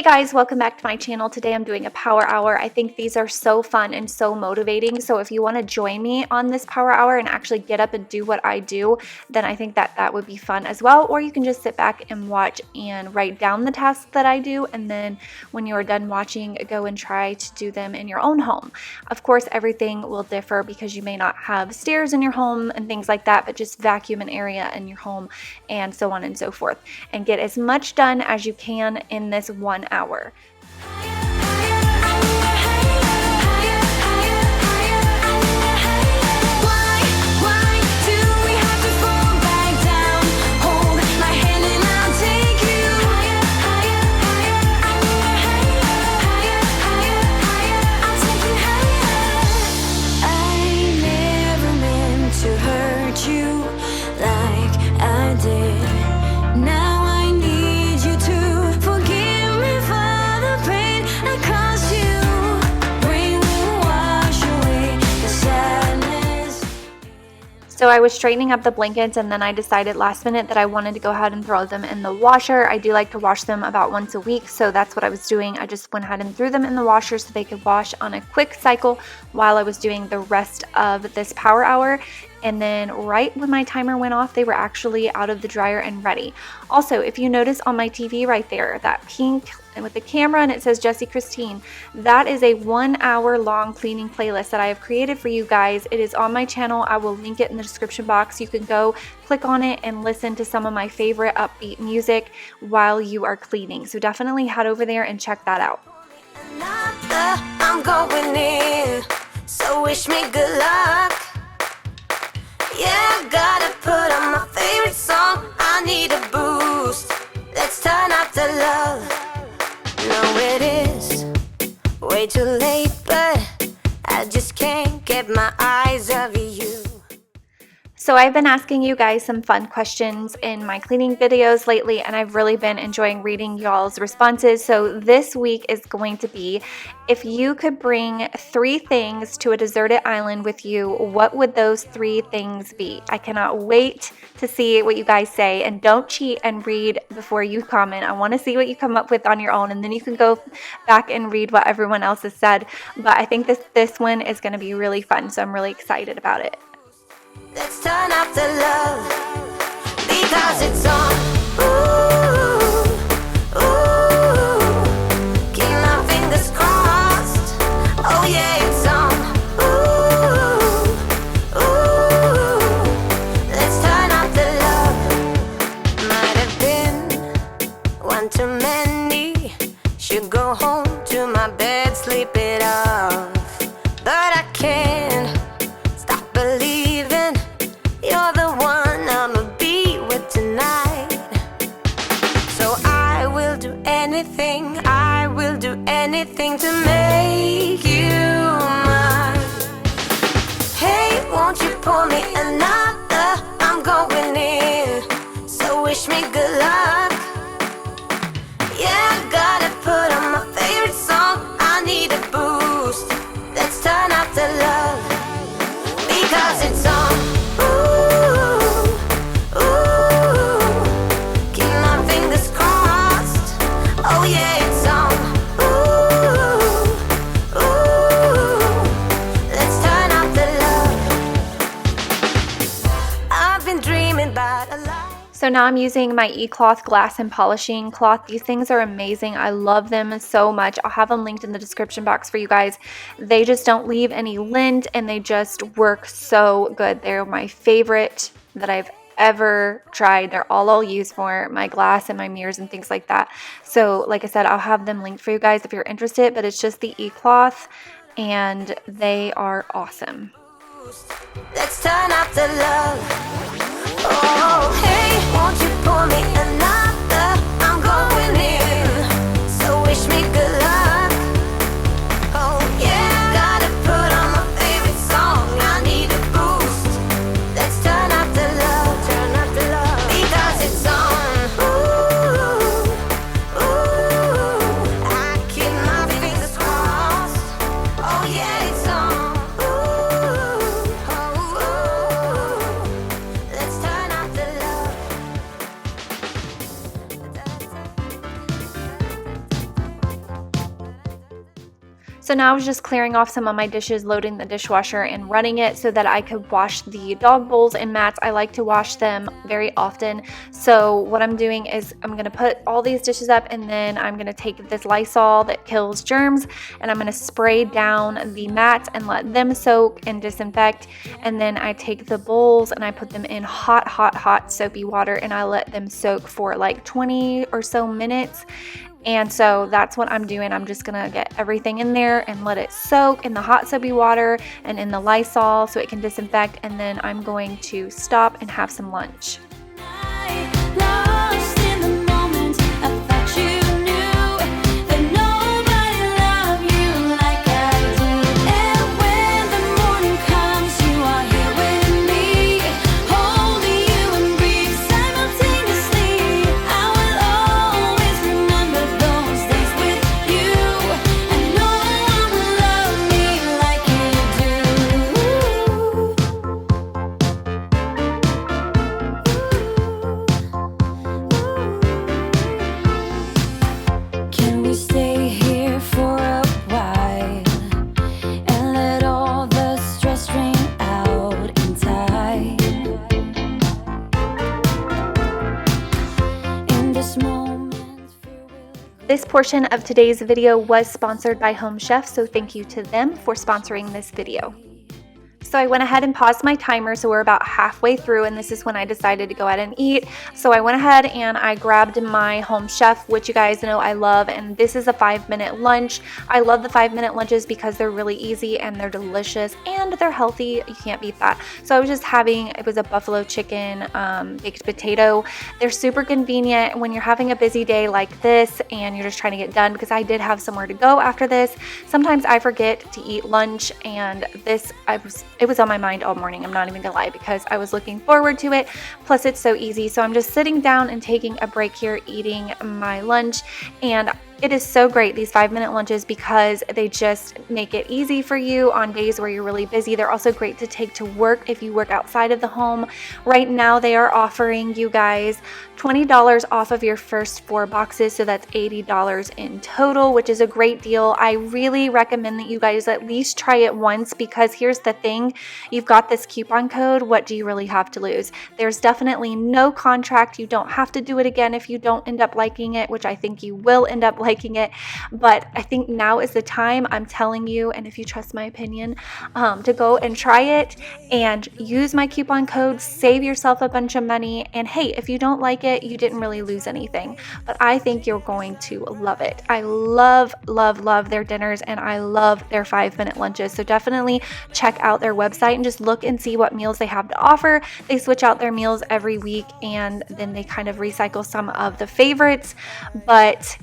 guys, welcome back to my channel. Today I'm doing a power hour. I think these are so fun and so motivating. So if you want to join me on this power hour and actually get up and do what I do, then I think that would be fun as well. Or you can just sit back and watch and write down the tasks that I do, and then when you are done watching, go and try to do them in your own home. Of course, everything will differ because you may not have stairs in your home and things like that, but just vacuum an area in your home and so on and so forth, and get as much done as you can in this 1 hour. So I was straightening up the blankets, and then I decided last minute that I wanted to go ahead and throw them in the washer. I do like to wash them about once a week, so that's what I was doing. I just went ahead and threw them in the washer so they could wash on a quick cycle while I was doing the rest of this power hour. And then right when my timer went off, they were actually out of the dryer and ready. Also, if you notice on my TV right there, that pink and with the camera and it says Jessi Christine, that is a 1 hour long cleaning playlist that I have created for you guys. It is on my channel. I will link it in the description box. You can go click on it and listen to some of my favorite upbeat music while you are cleaning. So definitely head over there and check that out. I'm going in, so wish me good luck. Yeah, gotta put on my favorite song. I need a boost. Let's turn up the love. No, it is way too late, but I just can't get my eyes off you. So I've been asking you guys some fun questions in my cleaning videos lately, and I've really been enjoying reading y'all's responses. So this week is going to be, if you could bring 3 things to a deserted island with you, what would those 3 things be? I cannot wait to see what you guys say, and don't cheat and read before you comment. I want to see what you come up with on your own, and then you can go back and read what everyone else has said. But I think this one is going to be really fun, so I'm really excited about it. Let's turn up the love, because it's on. Ooh, ooh, keep my fingers crossed. Oh yeah, it's on. Ooh, ooh, let's turn up the love. Might have been one too many. Should go home to my bed, sleep it off, but I can't stop believing you're the one I'ma be with tonight. So I will do anything to make you mine. Hey, won't you pour me another? I'm going in, so wish me good luck. Yeah, I gotta put on my favorite song. I need a boost. Let's turn up the love, because it's on. So now I'm using my eCloth glass and polishing cloth. These things are amazing. I love them so much. I'll have them linked in the description box for you guys. They just don't leave any lint, and they just work so good. They're my favorite that I've ever tried. They're all I'll use for my glass and my mirrors and things like that. So like I said, I'll have them linked for you guys if you're interested, but it's just the eCloth, and they are awesome. Let's turn up the love. Oh, hey, won't you pour me another? I'm going in, so wish me good luck. Oh, yeah, gotta put on my favorite song. I need a boost. Let's turn up the love, because it's on. Ooh, ooh, I keep my fingers crossed. Oh, yeah, it's on. Ooh, oh, ooh. So now I was just clearing off some of my dishes, loading the dishwasher and running it so that I could wash the dog bowls and mats. I like to wash them very often. So what I'm doing is I'm going to put all these dishes up, and then I'm going to take this Lysol that kills germs and I'm going to spray down the mats and let them soak and disinfect. And then I take the bowls and I put them in hot soapy water and I let them soak for like 20 or so minutes. And so that's what I'm doing. I'm just gonna get everything in there and let it soak in the hot soapy water and in the Lysol so it can disinfect, and then I'm going to stop and have some lunch. This portion of today's video was sponsored by Home Chef, so thank you to them for sponsoring this video. So I went ahead and paused my timer, so we're about halfway through, and this is when I decided to go out and eat. So I went ahead and I grabbed my Home Chef, which you guys know I love, and this is a 5-minute lunch. I love the 5-minute lunches because they're really easy and they're delicious and they're healthy. You can't beat that. So I was just having, it was a buffalo chicken baked potato. They're super convenient when you're having a busy day like this and you're just trying to get done, because I did have somewhere to go after this. Sometimes I forget to eat lunch, and this, it was on my mind all morning. I'm not even gonna lie, because I was looking forward to it. Plus it's so easy. So I'm just sitting down and taking a break here, eating my lunch, and it is so great, these 5-minute lunches, because they just make it easy for you on days where you're really busy. They're also great to take to work if you work outside of the home. Right now they are offering you guys $20 off of your first 4 boxes, so that's $80 in total, which is a great deal. I really recommend that you guys at least try it once, because here's the thing, you've got this coupon code. What do you really have to lose? There's definitely no contract. You don't have to do it again if you don't end up liking it, which I think you will end up liking it, but I think now is the time, I'm telling you, and if you trust my opinion, to go and try it and use my coupon code, save yourself a bunch of money. And hey, if you don't like it, you didn't really lose anything, but I think you're going to love it. I love their dinners, and I love their 5-minute lunches. So definitely check out their website and just look and see what meals they have to offer. They switch out their meals every week, and then they kind of recycle some of the favorites, but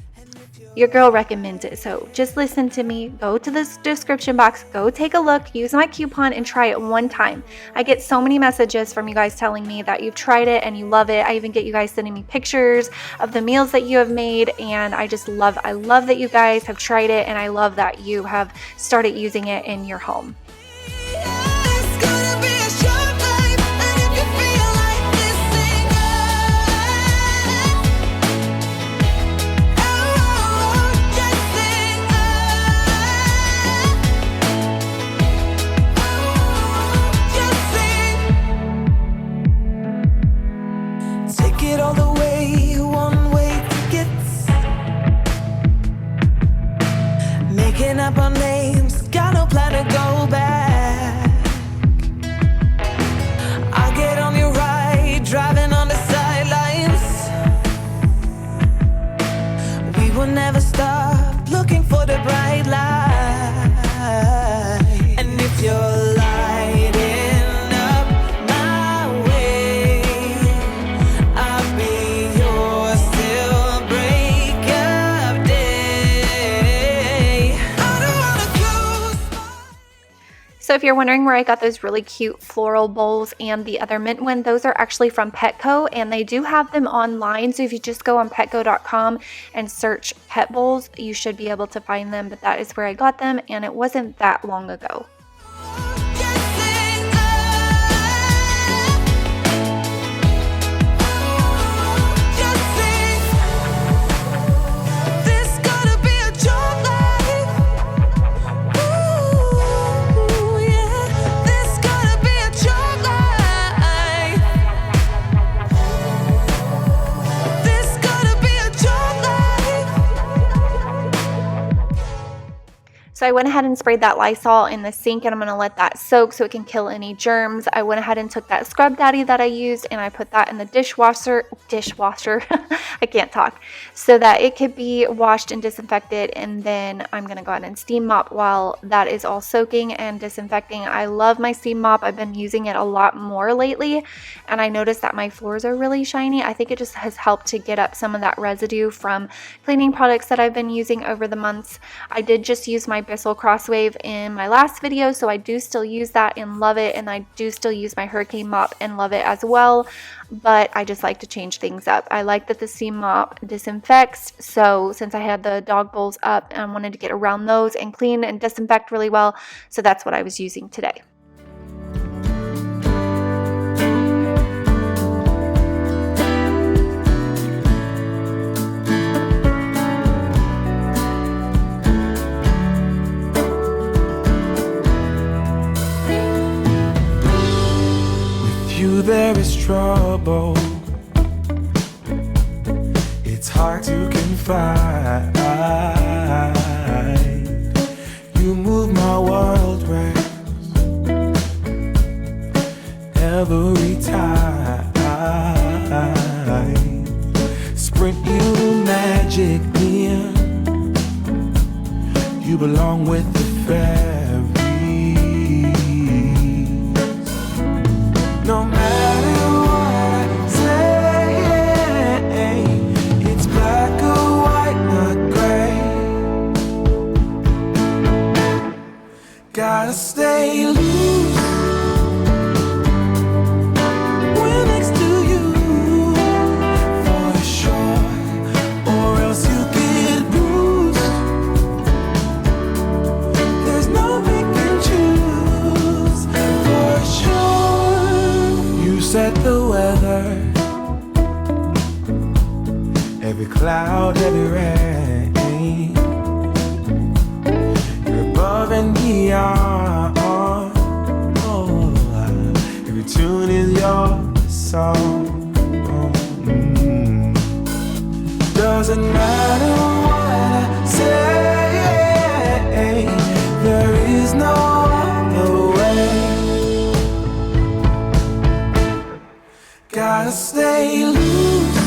your girl recommends it. So just listen to me, go to this description box, go take a look, use my coupon, and try it one time. I get so many messages from you guys telling me that you've tried it and you love it. I even get you guys sending me pictures of the meals that you have made, and I love that you guys have tried it, and I love that you have started using it in your home. All the way, one-way tickets, making up our names, got no plan to go back. I get on your ride, driving on the sidelines. We will never stop looking for the bright light. And if you're So if you're wondering where I got those really cute floral bowls and the other mint one, those are actually from Petco, and they do have them online. So if you just go on petco.com and search pet bowls, you should be able to find them, but that is where I got them, and it wasn't that long ago. So I went ahead and sprayed that Lysol in the sink, and I'm going to let that soak so it can kill any germs. I went ahead and took that Scrub Daddy that I used, and I put that in the dishwasher, I can't talk, so that it could be washed and disinfected. And then I'm going to go ahead and steam mop while that is all soaking and disinfecting. I love my steam mop. I've been using it a lot more lately, and I noticed that my floors are really shiny. I think it just has helped to get up some of that residue from cleaning products that I've been using over the months. I did just use my Bissell Crosswave in my last video, so I do still use that and love it, and I do still use my Hurricane mop and love it as well, but I just like to change things up. I like that the steam mop disinfects, so since I had the dog bowls up, I wanted to get around those and clean and disinfect really well, so that's what I was using today. There is trouble, it's hard to confide. You move my world round every time. Sprint you magic in, you belong with the fairies. No matter what I say, it's black or white, not gray. Gotta stay loose when next to you, for sure, or else you get bruised. There's no pick and choose, for sure. You set the weather, every cloud, every rain. You're above and beyond. Oh, every tune is your song. Doesn't matter what I say, there is no other way. Gotta stay loose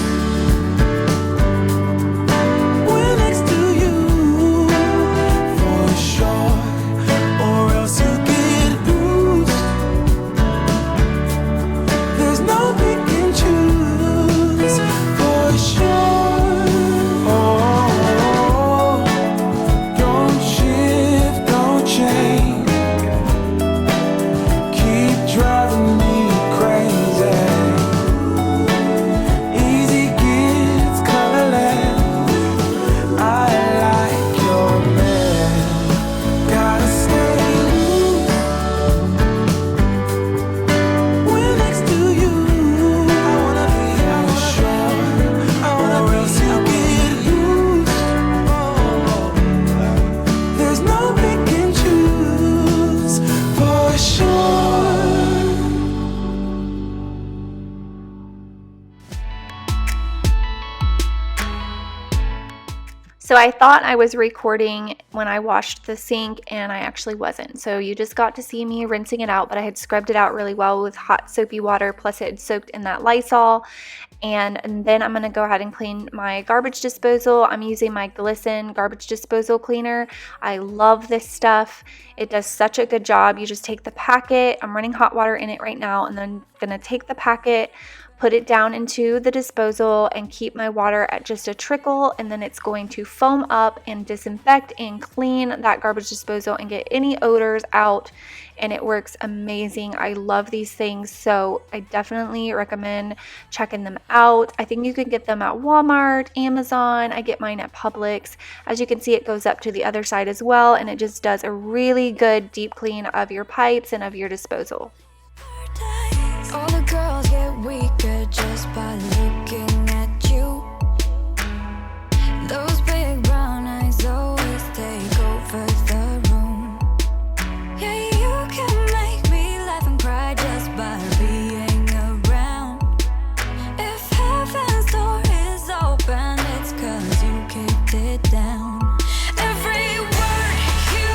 when next to you, for sure, or else you get bruised. There's no pick and choose, for sure. Oh, don't shift, don't change, keep driving me crazy. So I thought I was recording when I washed the sink, and I actually wasn't. So you just got to see me rinsing it out, but I had scrubbed it out really well with hot soapy water, plus it had soaked in that Lysol. And then I'm going to go ahead and clean my garbage disposal. I'm using my Glisten garbage disposal cleaner. I love this stuff. It does such a good job. You just take the packet. I'm running hot water in it right now, and then I'm going to take the packet, put it down into the disposal, and keep my water at just a trickle, and then it's going to foam up and disinfect and clean that garbage disposal and get any odors out, and it works amazing. I love these things, so I definitely recommend checking them out. I think you can get them at Walmart, Amazon. I get mine at Publix. As you can see, it goes up to the other side as well, and it just does a really good deep clean of your pipes and of your disposal. All the girls get weaker just by looking at you. Those big brown eyes always take over the room. Yeah, you can make me laugh and cry just by being around. If heaven's door is open, it's 'cause you kicked it down. Every word you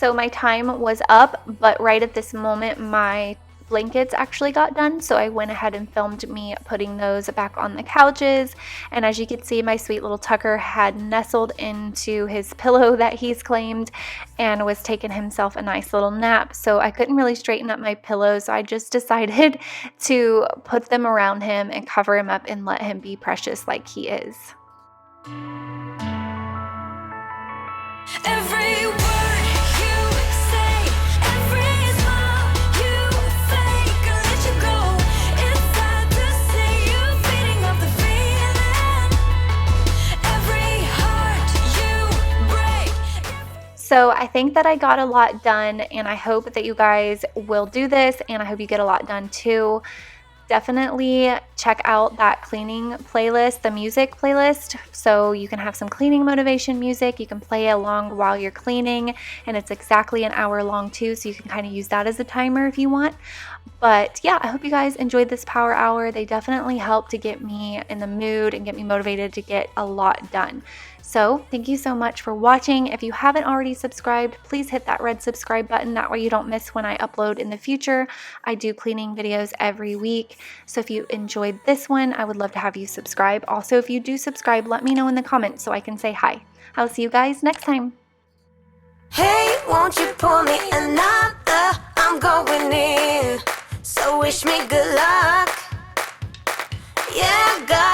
So my time was up, but right at this moment my blankets actually got done, so I went ahead and filmed me putting those back on the couches. And as you can see, my sweet little Tucker had nestled into his pillow that he's claimed and was taking himself a nice little nap. So I couldn't really straighten up my pillows, so I just decided to put them around him and cover him up and let him be precious like he is. Every word you say, every smile you fake, I let you go. It's sad to see you feeding off the feeling. Every heart you break. So I think that I got a lot done, and I hope that you guys will do this, and I hope you get a lot done too. Definitely check out that cleaning playlist, the music playlist, so you can have some cleaning motivation music. You can play along while you're cleaning, and it's exactly an hour long too, so you can kind of use that as a timer if you want. But yeah, I hope you guys enjoyed this power hour. They definitely help to get me in the mood and get me motivated to get a lot done. So thank you so much for watching. If you haven't already subscribed, please hit that red subscribe button. That way you don't miss when I upload in the future. I do cleaning videos every week. So if you enjoyed this one, I would love to have you subscribe. Also, if you do subscribe, let me know in the comments so I can say hi. I'll see you guys next time. Hey, won't you pour me another? I'm going in, so wish me good luck. Yeah, God.